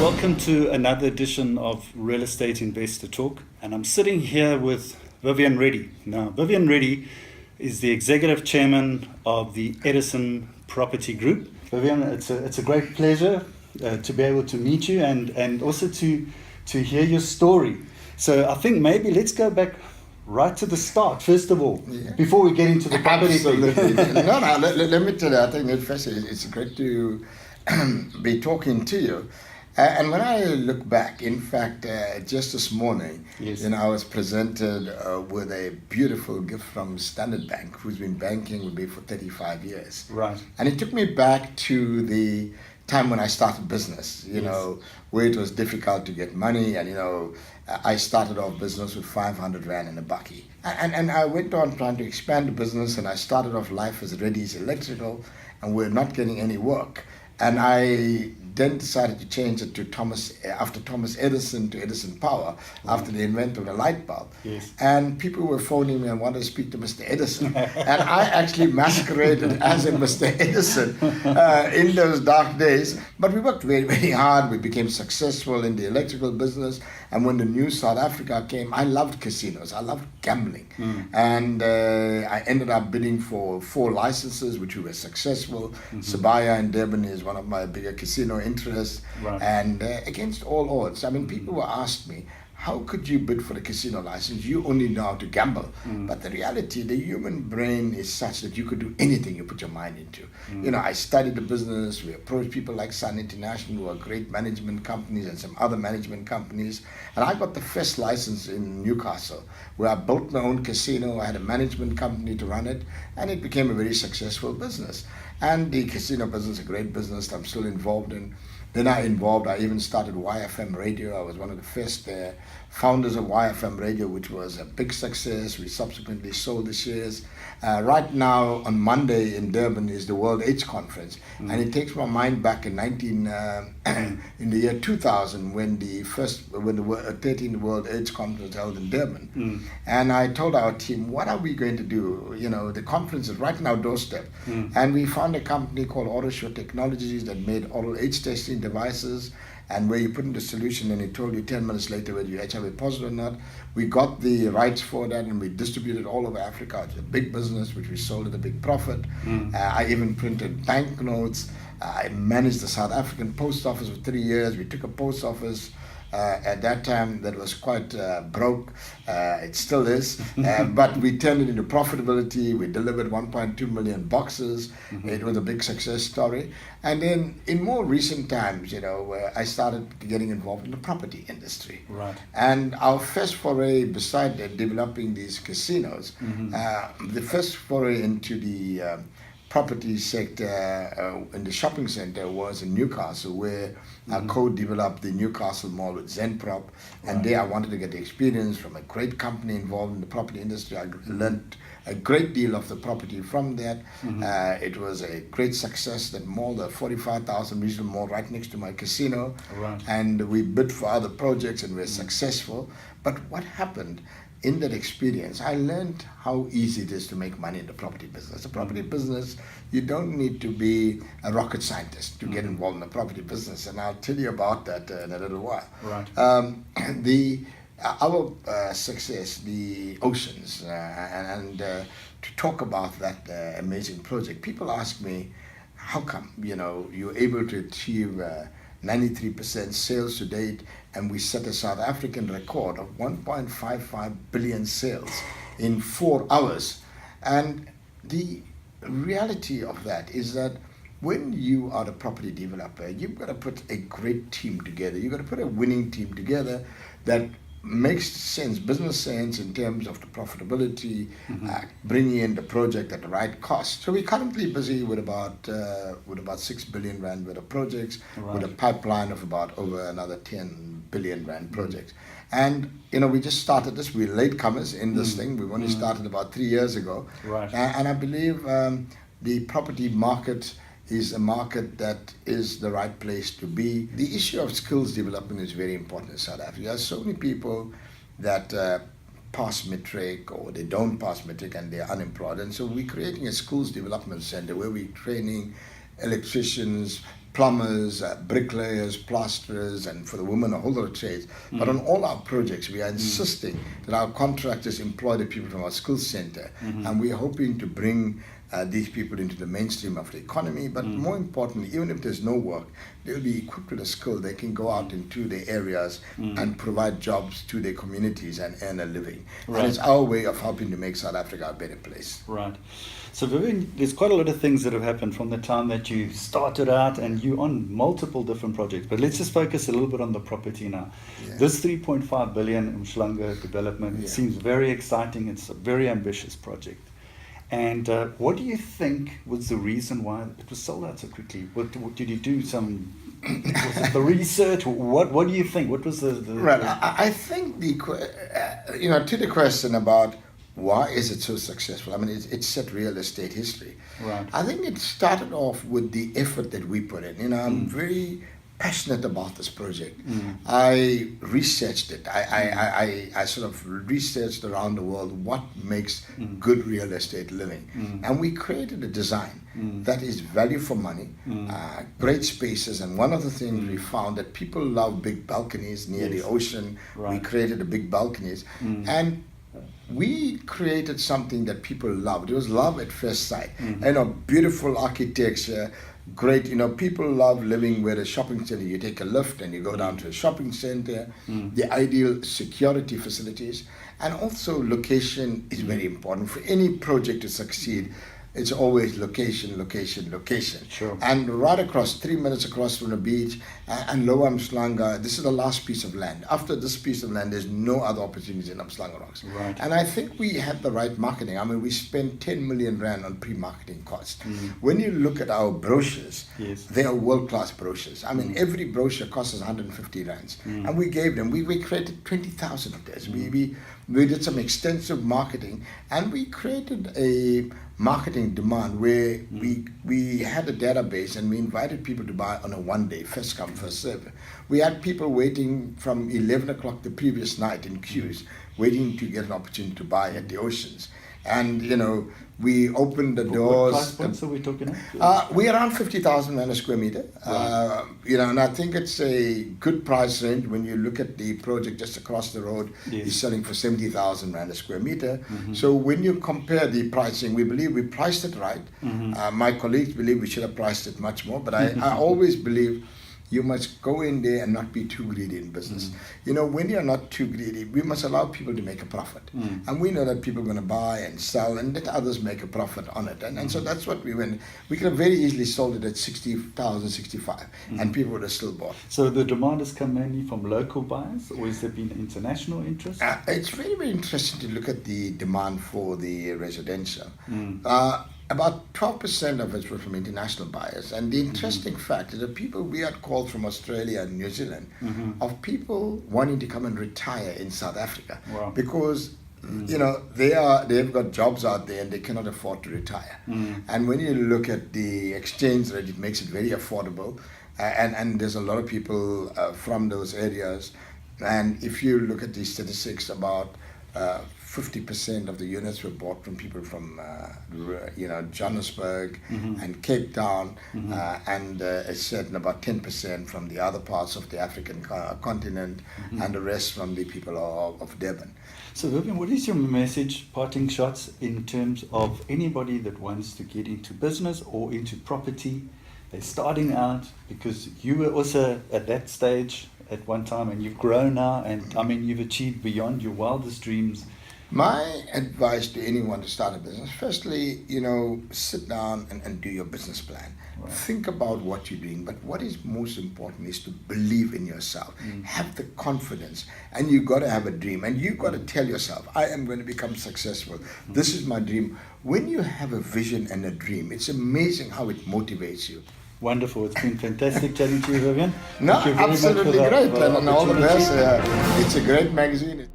welcome to another edition of Real Estate Investor Talk. And I'm sitting here with Vivian Reddy. Now, Vivian Reddy is the Executive Chairman of the Petersen Property Group. Vivian, it's a great pleasure to be able to meet you and also to hear your story. So I think maybe let's go back right to the start, first of all, before we get into the property. Absolutely. Let me tell you, I think it's great to be talking to you. And when I look back, in fact, just this morning, I was presented with a beautiful gift from Standard Bank, who's been banking with me for 35 years. Right. And it took me back to the time when I started business, where it was difficult to get money. And, I started off business with 500 Rand in a bucky. And I went on trying to expand the business, and I started off life as Reddy's Electrical, and we're not getting any work. And I then decided to change it to after Thomas Edison to Edison Power, after the invention of the light bulb. Yes. And people were phoning me and wanted to speak to Mr. Edison. And I actually masqueraded as a Mr. Edison in those dark days. But we worked very, very hard. We became successful in the electrical business. And when the new South Africa came, I loved casinos. I loved gambling. And I ended up bidding for 4 licenses, which we were successful. Sabaya in Durban is one of my bigger casino interests. Right. And against all odds, I mean, people were asked me, how could you bid for a casino license? You only know how to gamble. But the reality, the human brain is such that you could do anything you put your mind into. I studied the business. We approached people like Sun International, who are great management companies, and some other management companies. And I got the first license in Newcastle, where I built my own casino. I had a management company to run it, and it became a very successful business. And the casino business is a great business that I'm still involved in. Then I even started YFM Radio. I was one of the first founders of YFM Radio, which was a big success. We subsequently sold the shares. Right now, on Monday in Durban is the World AIDS Conference. And it takes my mind back in in the year 2000 when the 13th World AIDS Conference was held in Durban. And I told our team, what are we going to do? The conference is right in our doorstep. And we found a company called AutoSure Technologies that made oral AIDS testing devices, and where you put in the solution and it told you 10 minutes later whether you're HIV positive or not. We got the rights for that and we distributed all over Africa. It's a big business which we sold at a big profit. I even printed banknotes. I managed the South African post office for 3 years. We took a post office at that time that was quite broke. It still is, but we turned it into profitability. We delivered 1.2 million boxes. It was a big success story. And then in more recent times, I started getting involved in the property industry. Right. And our first foray, beside developing these casinos, the first foray into the property sector in the shopping center was in Newcastle, where I co-developed the Newcastle Mall with Zenprop. And there I wanted to get the experience from a great company involved in the property industry. I learned a great deal of the property from that. It was a great success. That mall, the 45,000 regional mall right next to my casino. Right. And we bid for other projects and we're successful. But what happened in that experience, I learned how easy it is to make money in the property business. The property business, you don't need to be a rocket scientist to get involved in the property business, and I'll tell you about that in a little while. Right. Our success, the oceans, and to talk about that amazing project, people ask me, how come you're able to achieve 93% sales to date, and we set a South African record of 1.55 billion sales in 4 hours. And the reality of that is that when you are a property developer, you've got to put a great team together. You've got to put a winning team together that makes sense, business sense in terms of the profitability, bringing in the project at the right cost. So we're currently busy with about 6 billion Rand worth of projects, with a pipeline of about over another 10 billion Rand projects. And we just started this. We're latecomers in this thing. We've only started about 3 years ago. Right. And I believe the property market is a market that is the right place to be. The issue of skills development is very important in South Africa. There are so many people that pass matric or they don't pass matric and they're unemployed. And so we're creating a schools development center where we're training electricians, plumbers, bricklayers, plasterers, and for the women, a whole lot of trades. But on all our projects, we are insisting that our contractors employ the people from our skills center, and we are hoping to bring these people into the mainstream of the economy. But more importantly, even if there's no work, they'll be equipped with a skill. They can go out into the areas and provide jobs to their communities and earn a living. Right. And it's our way of helping to make South Africa a better place. Right. So Vivian, there's quite a lot of things that have happened from the time that you started out, and you're on multiple different projects. But let's just focus a little bit on the property now. Yeah. This 3.5 billion Umhlanga development seems very exciting. It's a very ambitious project. And what do you think was the reason why it was sold out so quickly? What did you do? Was it the research? What do you think? What was the Right. I think to the question about why is it so successful? I mean, it's set real estate history. Right. I think it started off with the effort that we put in. I'm very passionate about this project. I researched it. I sort of researched around the world what makes good real estate living. And we created a design that is value for money, great spaces. And one of the things we found that people love big balconies near the ocean. Right. We created the big balconies. And we created something that people loved. It was love at first sight. Beautiful architecture, great. People love living where a shopping center, you take a lift and you go down to a shopping center, the ideal security facilities, and also location is very important. For any project to succeed, it's always location, location, location. Sure. And right across, 3 minutes across from the beach, and Lower Umhlanga, this is the last piece of land. After this piece of land, there's no other opportunities in Umhlanga Rocks. Right. And I think we had the right marketing. I mean, we spent 10 million rand on pre-marketing costs. When you look at our brochures, they are world-class brochures. I mean, every brochure costs us 150 rands. And we gave them, we created 20,000 of those. We did some extensive marketing, and we created a marketing demand where we had a database, and we invited people to buy on a one-day, first come, first serve. We had people waiting from 11 o'clock the previous night in queues, waiting to get an opportunity to buy at the Oceans. And, we opened the doors. What price points are we talking about? We're around 50,000 rand a square meter. Right. And I think it's a good price range. When you look at the project just across the road, it's selling for 70,000 rand a square meter. So when you compare the pricing, we believe we priced it right. My colleagues believe we should have priced it much more, but I always believe you must go in there and not be too greedy in business. When you're not too greedy, we must allow people to make a profit. And we know that people are going to buy and sell and let others make a profit on it. And so that's what we went. We could have very easily sold it at 60,000, 65, and people would have still bought. So the demand has come mainly from local buyers, or has there been international interest? It's very, very interesting to look at the demand for the residential. About 12% of it was from international buyers. And the interesting fact is that people we had called from Australia and New Zealand of people wanting to come and retire in South Africa. Wow. Because they've got jobs out there and they cannot afford to retire. And when you look at the exchange rate, it makes it very affordable. And there's a lot of people from those areas. And if you look at the statistics, about 50% of the units were bought from people from Johannesburg and Cape Town, and a certain about 10% from the other parts of the African continent, and the rest from the people of Durban. So Vivian, what is your message, parting shots, in terms of anybody that wants to get into business or into property? They're starting out, because you were also at that stage at one time, and you've grown now, and I mean, you've achieved beyond your wildest dreams. My advice to anyone to start a business, firstly, sit down and do your business plan. Right. Think about what you're doing, but what is most important is to believe in yourself. Have the confidence, and you got to have a dream, and you got to tell yourself, I am going to become successful. This is my dream. When you have a vision and a dream, it's amazing how it motivates you. Wonderful. It's been fantastic chatting to you, Vivian. No, absolutely great. And all the best. It's a great magazine.